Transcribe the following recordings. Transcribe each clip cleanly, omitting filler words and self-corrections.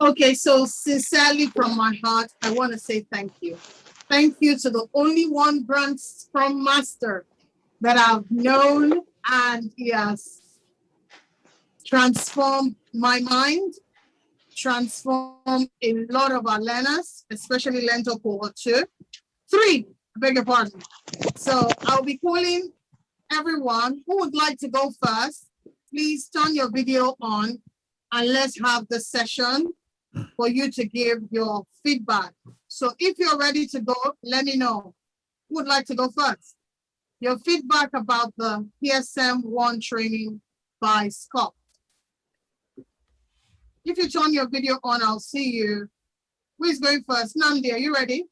Okay, so sincerely from my heart, I want to say thank you. Thank you to the only one brand Scrum Master that I've known, and he has transformed my mind, transformed a lot of our learners, especially LEARNTOR Cohort 2. 3, I beg your pardon. So I'll be calling everyone who would like to go first. Please turn your video on and let's have the session for you to give your feedback. So if you're ready to go, let me know. Who would like to go first? Your feedback about the PSM 1 training by Scott. If you turn your video on, I'll see you. Who is going first? Nandi, are you ready?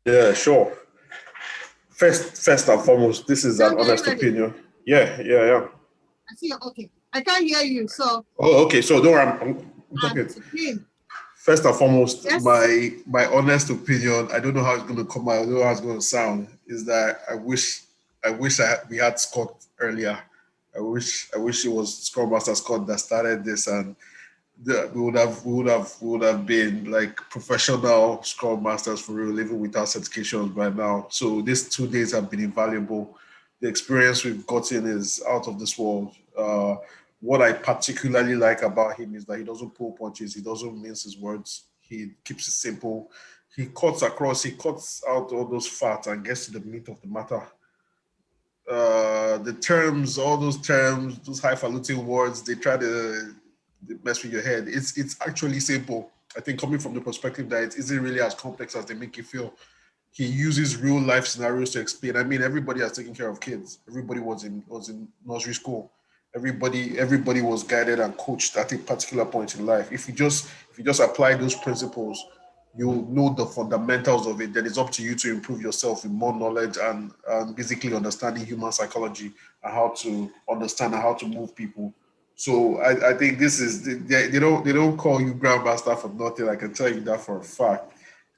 Yeah, sure. First and foremost, this is an honest opinion. Yeah. I see you. Okay. I can't hear you, so. Oh, okay. So don't worry, I'm talking. First and foremost, yes. my honest opinion, I don't know how it's going to come out, I don't know how it's going to sound, is that I wish we had Scott earlier. I wish it was Scrum Master Scott that started this, and we would have been like professional Scrum Masters for real, even without certifications by now. So these 2 days have been invaluable. The experience we've gotten is out of this world. What I particularly like about him is that he doesn't pull punches. He doesn't mince his words. He keeps it simple. He cuts out all those fat and gets to the meat of the matter. The terms, all those terms, those highfalutin words, they try to mess with your head. It's actually simple. I think coming from the perspective that it isn't really as complex as they make you feel. He uses real life scenarios to explain. I mean, everybody has taken care of kids. Everybody was in nursery school. Everybody was guided and coached at a particular point in life. If you just apply those principles, you know the fundamentals of it. Then it's up to you to improve yourself with more knowledge and basically understanding human psychology and how to understand and how to move people. So I think this is they don't call you grandmaster for nothing. I can tell you that for a fact.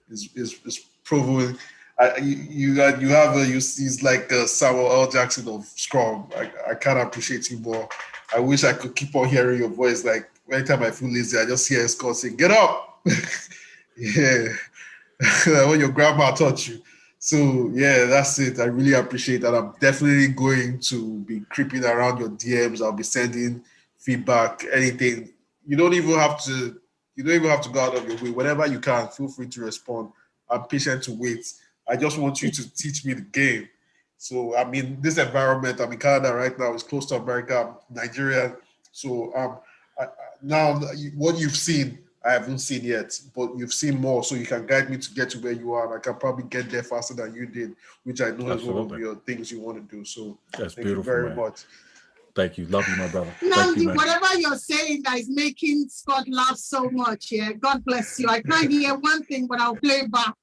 It's proven. He's like Samuel L. Jackson of Scrum. I can't appreciate you more. I wish I could keep on hearing your voice. Like anytime I feel lazy, I just hear Scott say, "Get up!" Yeah, when your grandma taught you. So yeah, that's it. I really appreciate that. I'm definitely going to be creeping around your DMs. I'll be sending feedback, anything. You don't even have to go out of your way. Whenever you can, feel free to respond. I'm patient to wait. I just want you to teach me the game. So I'm in this environment. I'm in Canada right now. It's close to America, Nigeria. So now what you've seen, I haven't seen yet, but you've seen more. So you can guide me to get to where you are. And I can probably get there faster than you did, which I know is one of your things you want to do. So that's thank you very much. Thank you. Love you, my brother. Nandi, whatever you're saying that is making Scott laugh so much, yeah. God bless you. I can't hear one thing, but I'll play back.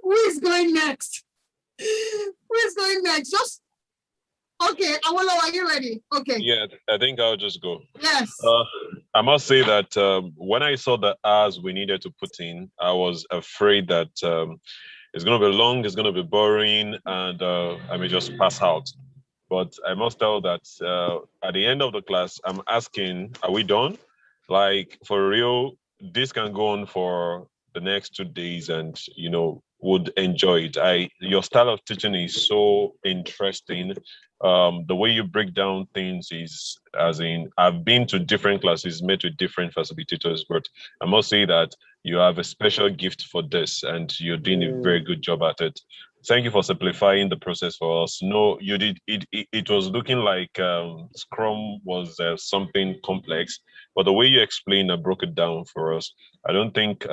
Who is going next? Just okay. Awolo, are you ready? Okay. Yeah, I think I'll just go. Yes. I must say that when I saw the hours we needed to put in, I was afraid that it's going to be long, it's going to be boring, and I may just pass out. But I must tell that at the end of the class, I'm asking, are we done? Like, for real, this can go on for the next 2 days and, would enjoy it. Your style of teaching is so interesting. The way you break down things is, as in, I've been to different classes, met with different facilitators, but I must say that you have a special gift for this and you're doing a very good job at it. Thank you for simplifying the process for us. No, you did. It was looking like Scrum was something complex, but the way you explained and broke it down for us, I don't think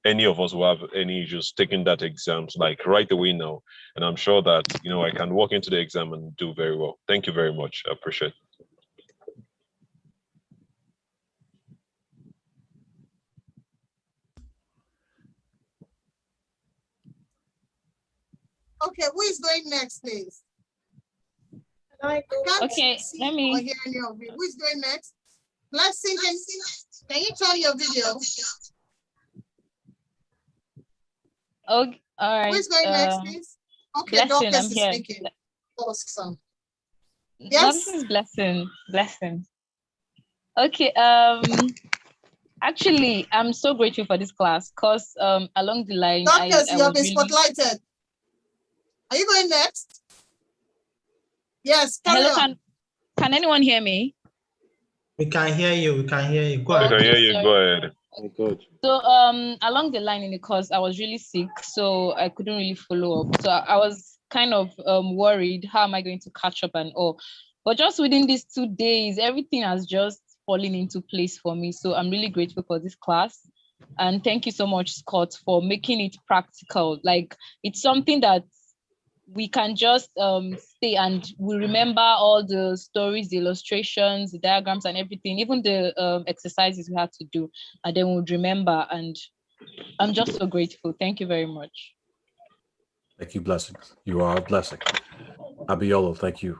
any of us will have any issues taking that exams like right away now. And I'm sure that I can walk into the exam and do very well. Thank you very much. I appreciate it. Okay, who is going next, please? Okay, let me. Who is going next? Blessing, can you turn your video? Okay, all right. Who is going next, please? Okay, Blessing, I'm here. Speaking. Awesome. Yes. Blessing. Okay. Actually, I'm so grateful for this class because along the line, Doctors, I you have was been really... spotlighted. Are you going next? Yes, carry Hello, on. can anyone hear me? We can hear you. We can hear you. Go I ahead. can hear you. sorry. Go ahead. So along the line in the course, I was really sick, so I couldn't really follow up. So I was kind of worried, how am I going to catch up and all? But just within these 2 days, everything has just fallen into place for me. So I'm really grateful for this class. And thank you so much, Scott, for making it practical. Like, it's something that we can just stay and we remember all the stories, the illustrations, the diagrams and everything, even the exercises we had to do, and then we'll remember. And I'm just so grateful. Thank you very much. Thank you, blessings. You are a blessing. Abiolo, thank you.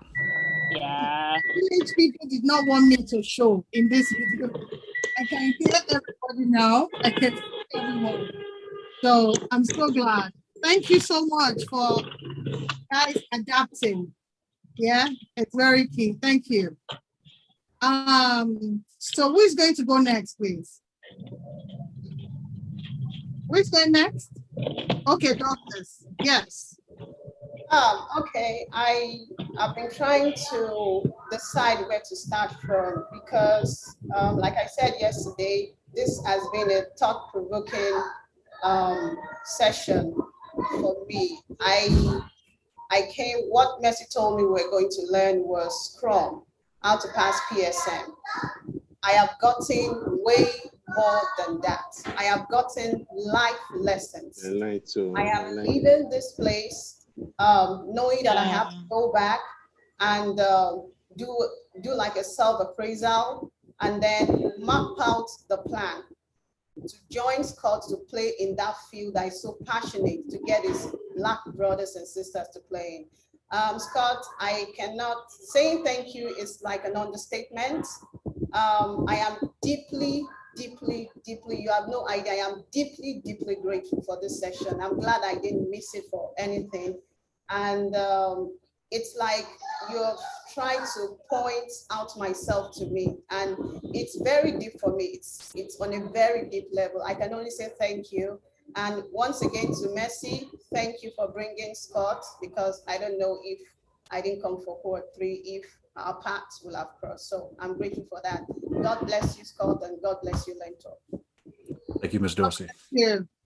Yeah. Village people did not want me to show in this video. I can hear everybody now. I can see everyone. So I'm so glad. Thank you so much for guys adapting. Yeah, it's very key. Thank you. So who is going to go next, please? Who is going next? Okay, doctors. Yes. Okay, I've been trying to decide where to start from because, like I said yesterday, this has been a thought-provoking session for me. What Mercy told me we're going to learn was Scrum, how to pass PSM. I have gotten way more than that. I have gotten life lessons. I am leaving this place knowing that I have to go back and do like a self-appraisal and then map out the plan to join Scott to play in that field that is so passionate to get his Black brothers and sisters to play in. Scott, I cannot, saying thank you is like an understatement. I am deeply, you have no idea, I am deeply grateful for this session. I'm glad I didn't miss it for anything. And it's like you're trying to point out myself to me, and it's very deep for me. It's on a very deep level. I can only say thank you. And once again to Mercy, thank you for bringing Scott, because I don't know if I didn't come for cohort 3, if our paths will have crossed. So I'm grateful for that. God bless you, Scott, and God bless you, Learntor. Thank you, Ms. Dorsey.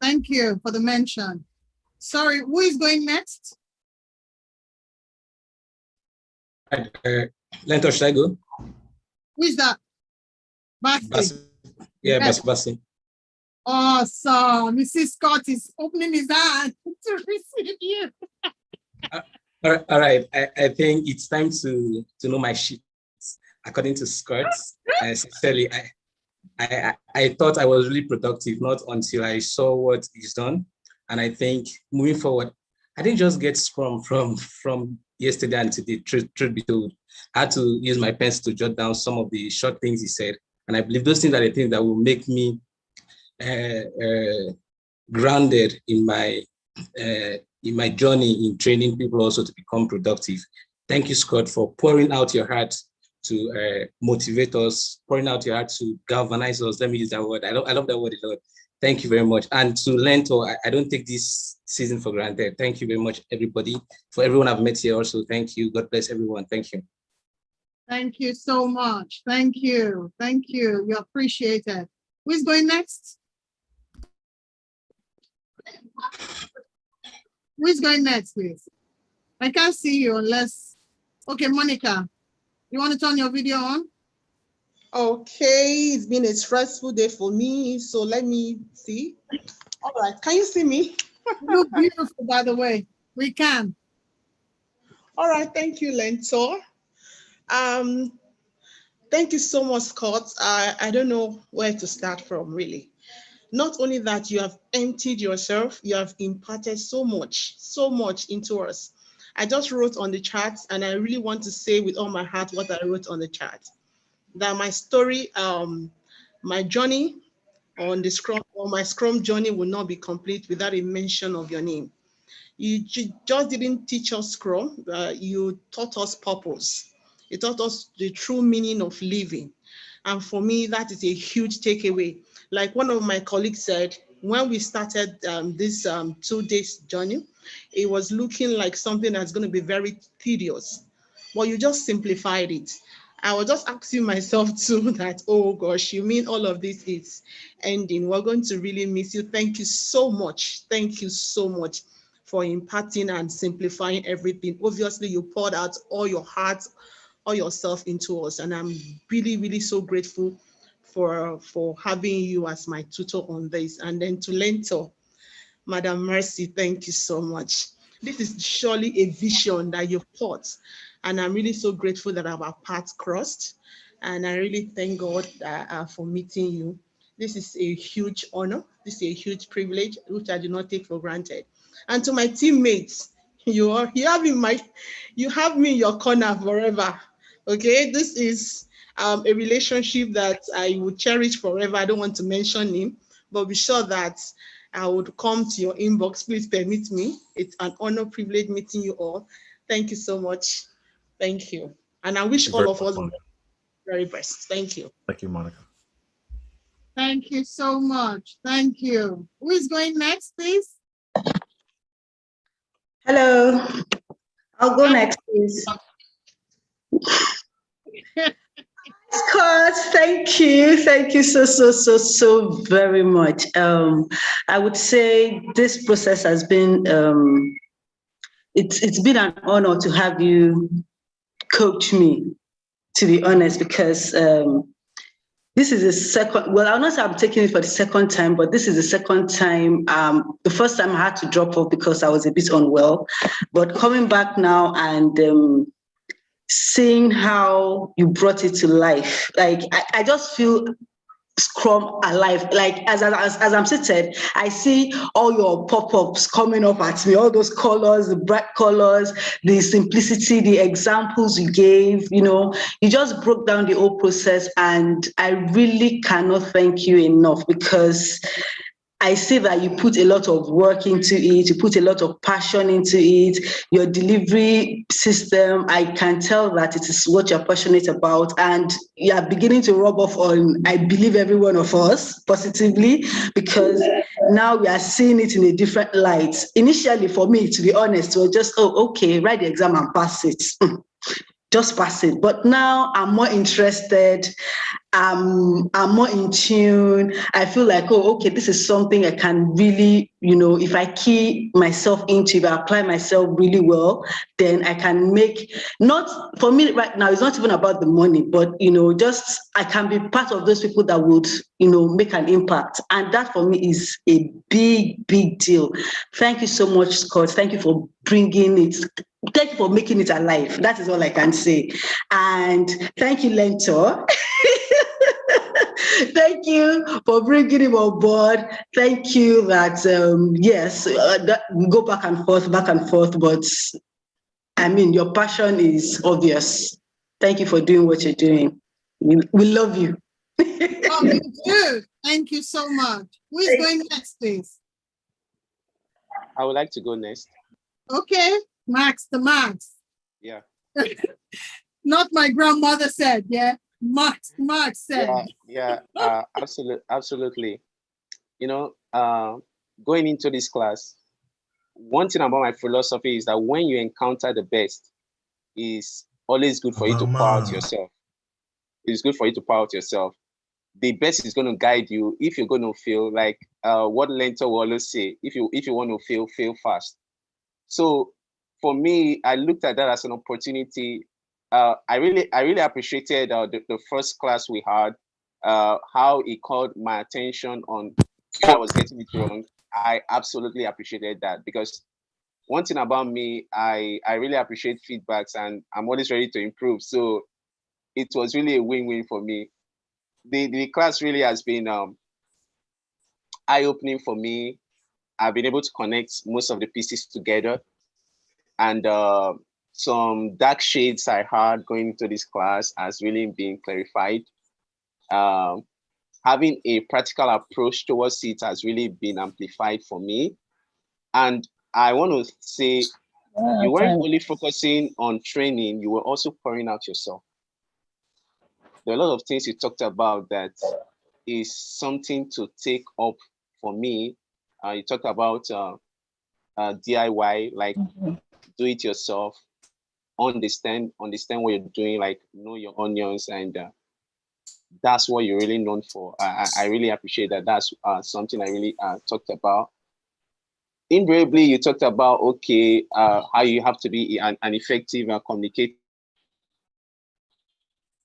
Thank you for the mention. Sorry, who is going next? Learntor, should I go? Who is that? Basi. Yeah, Yes. Basi. Awesome. Mrs. Scott is opening his hand to receive you. All right. I think it's time to know my sheets. According to Scott, sincerely, I thought I was really productive, not until I saw what he's done. And I think moving forward, I didn't just get Scrum from yesterday and today, truth be told. I had to use my pens to jot down some of the short things he said. And I believe those things are the things that will make me grounded in my journey in training people also to become productive. Thank you, Scott, for pouring out your heart to motivate us, pouring out your heart to galvanize us. Let me use that word. I love that word a lot. Thank you very much. And to Learntor, I don't take this season for granted. Thank you very much, everybody. For everyone I've met here also, thank you. God bless everyone. Thank you. Thank you so much. Thank you. Thank you. You appreciate it. Who is going next? Who is going next, please? I can't see you unless... Okay, Monica, you want to turn your video on? Okay, it's been a stressful day for me, so let me see. All right, can you see me? You look beautiful, by the way. We can. All right, thank you, Learntor. Thank you so much, Scott. I don't know where to start from, really. Not only that, you have emptied yourself, you have imparted so much into us. I just wrote on the chat, and I really want to say with all my heart what I wrote on the chat. That my story, my journey on the Scrum, or my Scrum journey will not be complete without a mention of your name. You just didn't teach us Scrum, you taught us purpose. You taught us the true meaning of living. And for me, that is a huge takeaway. Like one of my colleagues said, when we started this 2 days journey, it was looking like something that's going to be very tedious, but you just simplified it. I was just asking myself too that, oh gosh, you mean all of this is ending? We're going to really miss you. Thank you so much. Thank you so much for imparting and simplifying everything. Obviously, you poured out all your heart, all yourself into us, and I'm really, really so grateful for having you as my tutor on this. And then to Learntor, Madam Mercy, thank you so much. This is surely a vision that you've taught, and I'm really so grateful that our paths crossed. And I really thank God for meeting you. This is a huge honor. This is a huge privilege, which I do not take for granted. And to my teammates, you have me in your corner forever. Okay, this is a relationship that I would cherish forever. I don't want to mention him, but be sure that I would come to your inbox. Please permit me. It's an honor, privilege meeting you all. Thank you so much. Thank you. And I wish all of us the very best. Thank you. Thank you, Monica. Thank you so much. Thank you. Who is going next, please? Hello. I'll go next, please. Scott, thank you. Thank you so very much. I would say this process has been, it's been an honor to have you coach me, to be honest, because this is the second, well, I'll not say I'm taking it for the second time, but this is the second time. The first time I had to drop off because I was a bit unwell, but coming back now and seeing how you brought it to life, like I just feel Scrum alive. Like as I'm seated, I see all your pop-ups coming up at me, all those colors, the bright colors, the simplicity, the examples you gave, you just broke down the whole process, and I really cannot thank you enough, because I see that you put a lot of work into it, you put a lot of passion into it, your delivery system, I can tell that it is what you're passionate about, and you're beginning to rub off on, I believe, every one of us positively, because now we are seeing it in a different light. Initially, for me, to be honest, it was just, oh, okay, write the exam and pass it. Just pass it. But now I'm more interested. I'm more in tune. I feel like, oh, okay, this is something I can really, if I key myself into, if I apply myself really well, then I can make, not for me right now, it's not even about the money, but, just I can be part of those people that would, make an impact. And that for me is a big, big deal. Thank you so much, Scott. Thank you for bringing it. Thank you for making it alive. That is all I can say. And thank you, Learntor. Thank you for bringing him on board. Thank you that, yes, that we go back and forth, but I mean, your passion is obvious. Thank you for doing what you're doing. We love you. Oh, you do. Thank you so much. Who is going next, please? I would like to go next. Okay, Max. Yeah. Not my grandmother said, yeah. Max said. Yeah, absolutely. Going into this class, one thing about my philosophy is that when you encounter the best, it's always good for you to pour out yourself. It's good for you to pour out yourself. The best is going to guide you if you're going to fail. Like what Learntor will always say, if you want to fail fast. So for me, I looked at that as an opportunity. I really appreciated the first class we had, how it called my attention on where I was getting it wrong. I absolutely appreciated that, because one thing about me, I really appreciate feedbacks, and I'm always ready to improve. So it was really a win-win for me. The class really has been eye-opening for me. I've been able to connect most of the pieces together, and some dark shades I had going into this class has really been clarified. Having a practical approach towards it has really been amplified for me. And I want to say, you weren't only focusing on training, you were also pouring out yourself. There are a lot of things you talked about that is something to take up for me. You talked about DIY, like do it yourself, understand what you're doing, like know your onions, and that's what you're really known for. I really appreciate that. That's something I really talked about. Invariably, you talked about, okay, how you have to be an effective communicator.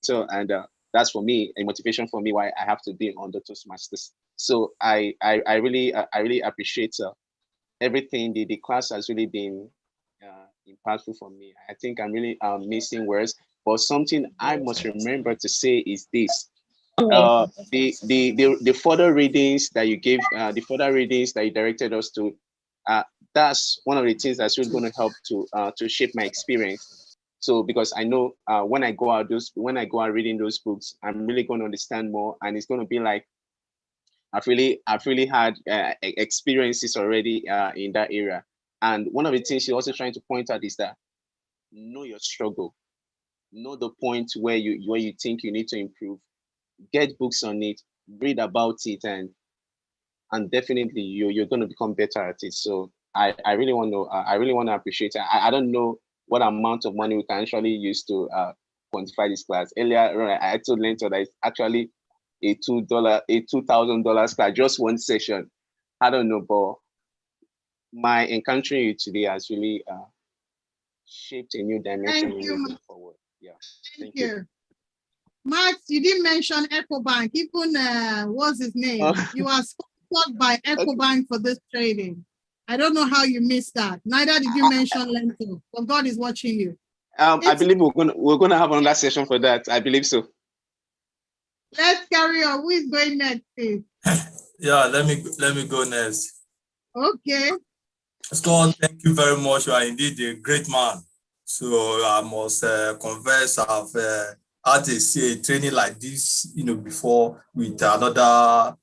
And that's for me a motivation for me why I have to be on the Toastmasters. So I really appreciate everything. The class has really been impactful for me. I think I'm really missing words, but something I must remember to say is this. The further readings that you gave, the further readings that you directed us to, that's one of the things that's really going to help to shape my experience. So because I know when I go out reading those books, I'm really going to understand more, and it's going to be like I've really had experiences already in that area. And one of the things you're also trying to point out is that know your struggle, know the point where you think you need to improve, get books on it, read about it, and definitely you're going to become better at it. So I really want to appreciate it. I don't know what amount of money we can actually use to quantify this class. Earlier, I told Learntor that it's actually a $2,000 class, just one session. I don't know, but my encountering you today has really shaped a new dimension moving forward. Yeah, thank you. Max, you didn't mention EcoBank. Even what's his name? You are sponsored by EcoBank for this training. I don't know how you missed that. Neither did you mention Learntor, but God is watching you. I believe we're gonna have another session for that. I believe so. Let's carry on. Who is going next, please? Yeah, let me go next. Okay. Scott, thank you very much. You are indeed a great man. So I must confess, I've had a training like this, before with another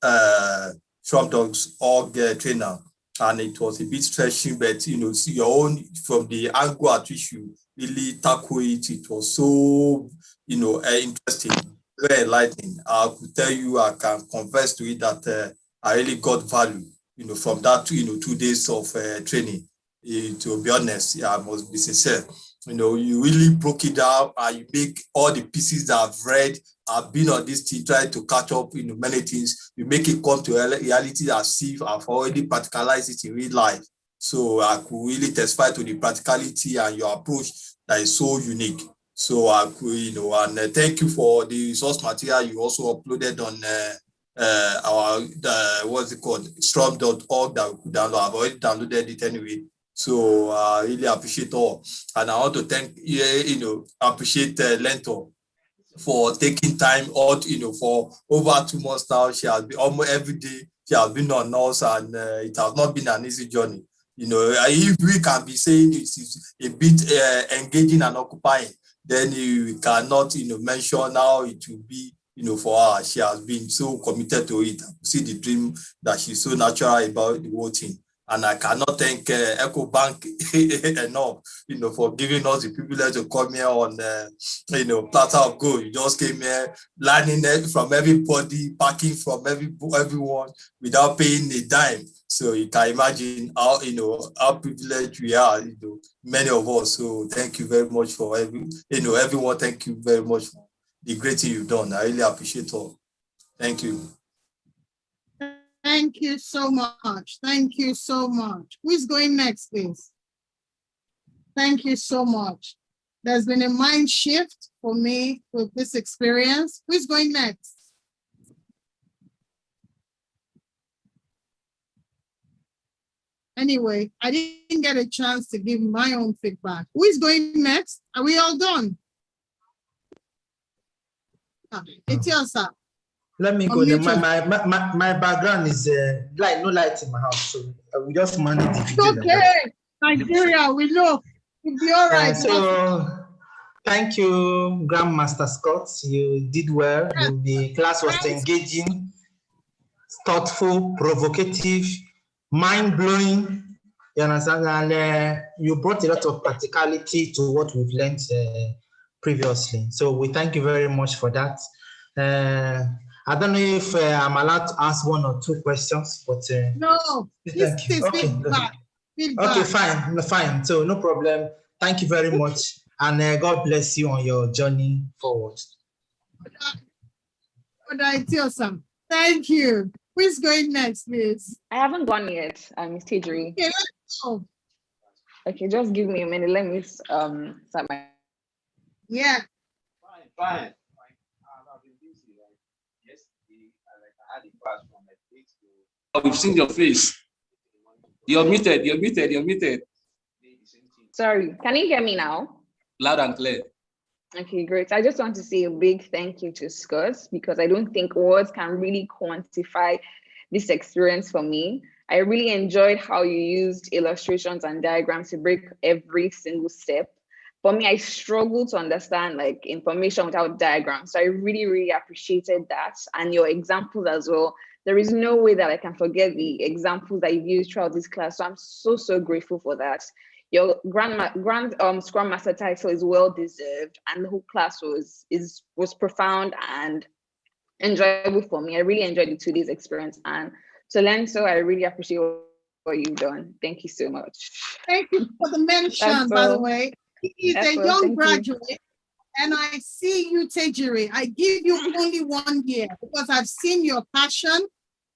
Scrum.org trainer, and it was a bit stretching, but see your own from the angle at which you really tackle it. It was so interesting, very enlightening. I could tell you, I can confess to it that I really got value, from that 2 days of training. To be honest, I must be sincere. You really broke it down, and you make all the pieces that I've read. I've been on this team trying to catch up, many things. You make it come to reality as if I've already practicalized it in real life. So I could really testify to the practicality and your approach that is so unique. So I could, and thank you for the resource material you also uploaded on what's it called, Scrum.org that we could download. I've already downloaded it anyway. So I really appreciate all. And I want to thank, appreciate Learntor for taking time out, for over 2 months now. She has been almost every day. She has been on us, and it has not been an easy journey. If we can be saying it is a bit engaging and occupying, then we cannot, mention how it will be, for her. She has been so committed to it. See the dream that she's so natural about the whole thing. And I cannot thank EcoBank enough, for giving us the privilege to come here on, platter of gold. You just came here, learning from everybody, packing from everyone without paying a dime. So you can imagine how, how privileged we are, many of us. So thank you very much for everyone. Thank you very much for the great thing you've done. I really appreciate it all. Thank you. Thank you so much. Thank you so much. Who's going next, please? Thank you so much. There's been a mind shift for me with this experience. Who's going next? Anyway, I didn't get a chance to give my own feedback. Who is going next? Are we all done? It's yours, sir. Let me go. My background is no light in my house, so we just manage it. It's okay. Nigeria, we know. It'll be all right. So thank you, Grandmaster Scott. You did well. The class was engaging, thoughtful, provocative, mind-blowing. You understand? And you brought a lot of practicality to what we've learned previously. So we thank you very much for that. I don't know if I'm allowed to ask 1 or 2 questions, but no, thank you. Okay. Feedback. Okay, fine. So no problem. Thank you very much, and God bless you on your journey forward. Thank you. Who's going next, please? I haven't gone yet, Miss Tijeri. Okay, let's go. Okay, just give me a minute. Let me start my. Yeah. Fine. Oh, we've seen your face. You're muted. Sorry, can you hear me now? Loud and clear. Okay, great. I just want to say a big thank you to Scott, because I don't think words can really quantify this experience for me. I really enjoyed how you used illustrations and diagrams to break every single step. For me, I struggle to understand like information without diagrams. So I really, really appreciated that, and your examples as well. There is no way that I can forget the examples that you've used throughout this class. So I'm so grateful for that. Your grand Scrum Master title is well deserved, and the whole class was profound and enjoyable for me. I really enjoyed the 2 days experience, and to learn so, I really appreciate what you've done. Thank you so much. Thank you for the mention, by the way. He's a young graduate, and I see you, Tejiri. I give you only 1 year because I've seen your passion.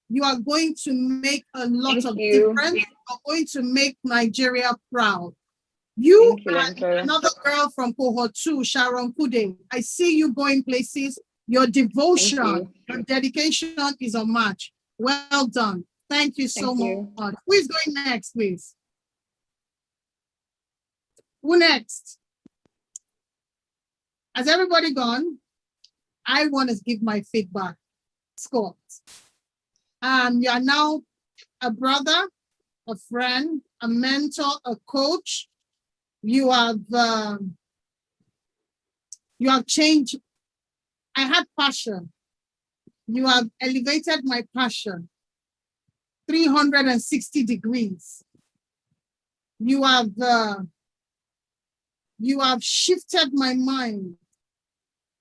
You are going to make a lot of difference. You are going to make Nigeria proud. You and another girl from cohort 2, Sharon Kude. I see you going places. Your devotion, your dedication is unmatched. Well done. Thank you so much. Who is going next, please? Who next? Has everybody gone? I want to give my feedback. Scott. You are now a brother, a friend, a mentor, a coach. You have changed. I had passion. You have elevated my passion 360 degrees. You have shifted my mind.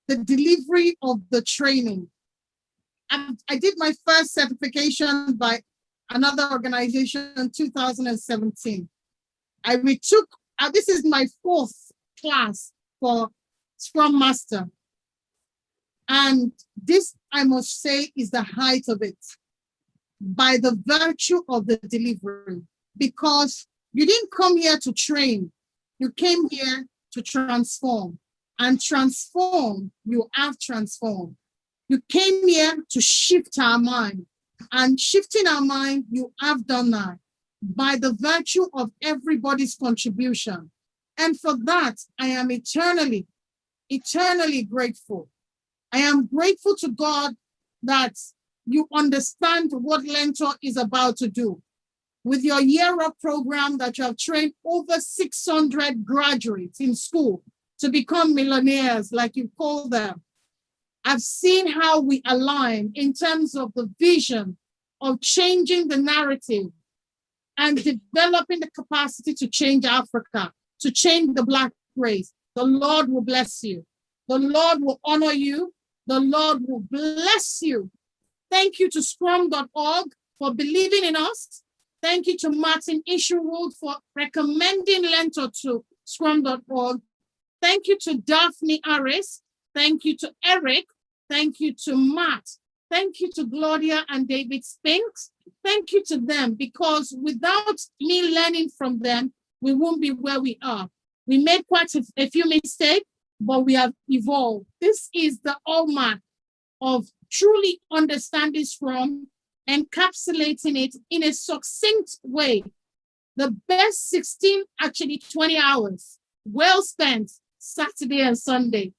The delivery of the training. I did my first certification by another organization in 2017. I retook, this is my 4th class for Scrum Master. And this, I must say, is the height of it by the virtue of the delivery, because you didn't come here to train. You came here to transform, and transform, you have transformed. You came here to shift our mind, and shifting our mind, you have done that by the virtue of everybody's contribution. And for that, I am eternally grateful. I am grateful to God that you understand what Learntor is about to do. With your year-up program that you have trained over 600 graduates in school to become millionaires, like you call them. I've seen how we align in terms of the vision of changing the narrative and developing the capacity to change Africa, to change the Black race. The Lord will bless you. The Lord will honor you. The Lord will bless you. Thank you to Scrum.org for believing in us. Thank you to Martin Isherwood for recommending Learntor to Scrum.org. Thank you to Daphne Aris. Thank you to Eric. Thank you to Matt. Thank you to Gloria and David Spinks. Thank you to them, because without me learning from them, we won't be where we are. We made quite a few mistakes, but we have evolved. This is the hallmark of truly understanding Scrum, encapsulating it in a succinct way. The best 20 hours, well spent Saturday and Sunday.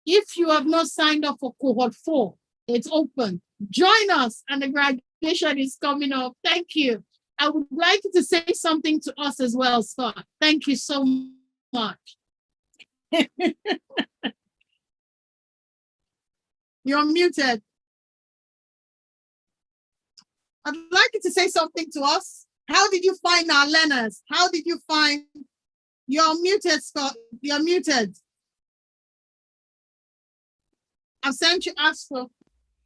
If you have not signed up for cohort 4, it's open. Join us, and the graduation is coming up. Thank you. I would like you to say something to us as well, Scott. Thank you so much. You're muted. I'd like you to say something to us. How did you find our learners? How did you find? You're muted, Scott. You're muted. I've sent you ask for.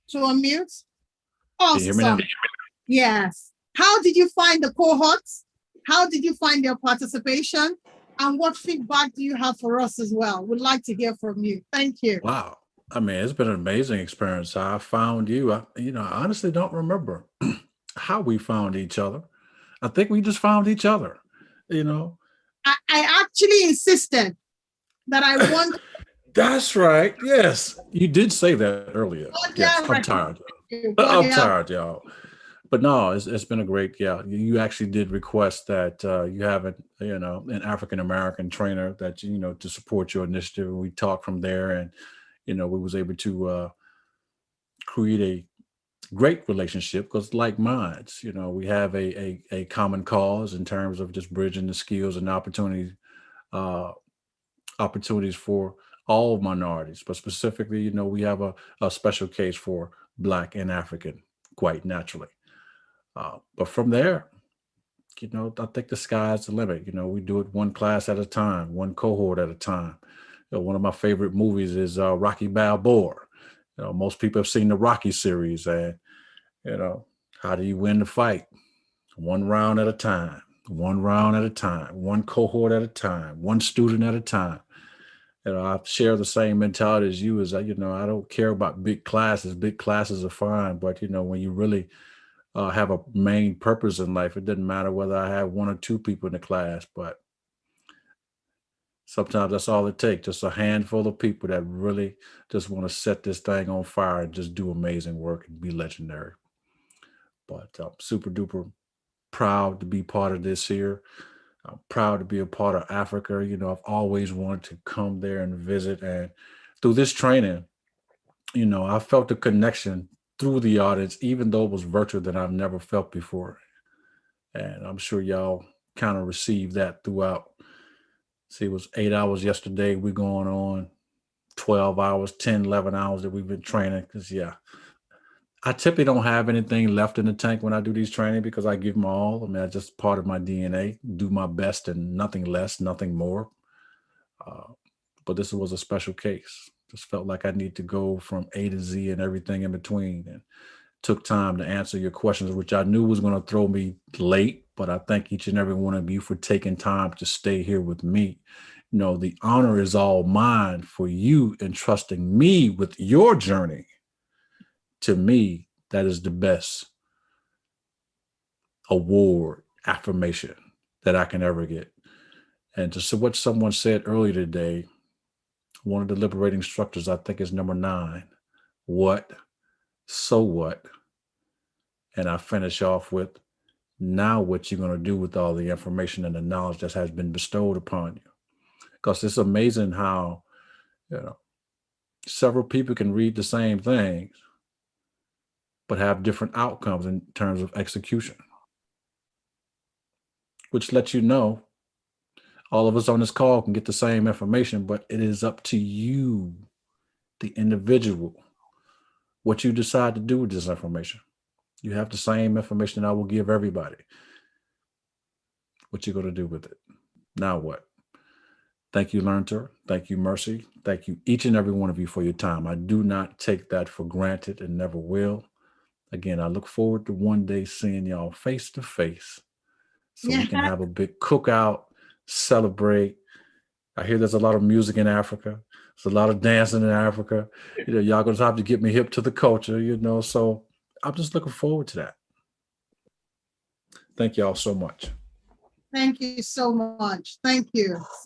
to unmute? Can you hear me now? Awesome. Yes. How did you find the cohorts? How did you find their participation? And what feedback do you have for us as well? We'd like to hear from you. Thank you. Wow. I mean, it's been an amazing experience. I found you. I honestly don't remember how we found each other. I think we just found each other, I actually insisted that I want. That's right. Yes. You did say that earlier. Yes, I'm tired. I'm tired, y'all. But no, it's been a great, you actually did request that you have an African-American trainer that, to support your initiative. And we talked from there, and, we was able to create a great relationship because like minds, we have a common cause in terms of just bridging the skills and opportunities for all minorities, but specifically, we have a special case for Black and African, quite naturally. But from there, I think the sky's the limit. We do it one class at a time, one cohort at a time. One of my favorite movies is Rocky Balboa. Most people have seen the Rocky series, and how do you win the fight? One round at a time, one round at a time, one cohort at a time, one student at a time. I share the same mentality as you. I don't care about big classes. Big classes are fine, but when you really have a main purpose in life, it doesn't matter whether I have one or two people in the class, but sometimes that's all it takes, just a handful of people that really just want to set this thing on fire and just do amazing work and be legendary. But I'm super duper proud to be part of this here. I'm proud to be a part of Africa. I've always wanted to come there and visit, and through this training, I felt the connection through the audience, even though it was virtual, that I've never felt before. And I'm sure y'all kind of received that throughout. See, it was 8 hours yesterday. We're going on 12 hours, 10, 11 hours that we've been training. Because, I typically don't have anything left in the tank when I do these training because I give them all. I mean, that's just part of my DNA, do my best and nothing less, nothing more. But this was a special case. Just felt like I need to go from A to Z and everything in between, and took time to answer your questions, which I knew was going to throw me late, but I thank each and every one of you for taking time to stay here with me. The honor is all mine for you entrusting me with your journey. To me, that is the best award, affirmation that I can ever get. And to what someone said earlier today, one of the liberating structures, I think, is number 9. What? So what? And I finish off with, now what you're going to do with all the information and the knowledge that has been bestowed upon you. Because it's amazing how, several people can read the same things, but have different outcomes in terms of execution, which lets you know all of us on this call can get the same information, but it is up to you, the individual, what you decide to do with this information. You have the same information I will give everybody. What you going to do with it? Now what? Thank you, Learntor. Thank you, Mercy. Thank you, each and every one of you, for your time. I do not take that for granted and never will. Again, I look forward to one day seeing y'all face to face so we can have a big cookout, celebrate. I hear there's a lot of music in Africa. There's a lot of dancing in Africa. Y'all going to have to get me hip to the culture, so I'm just looking forward to that. Thank y'all so much. Thank you so much. Thank you.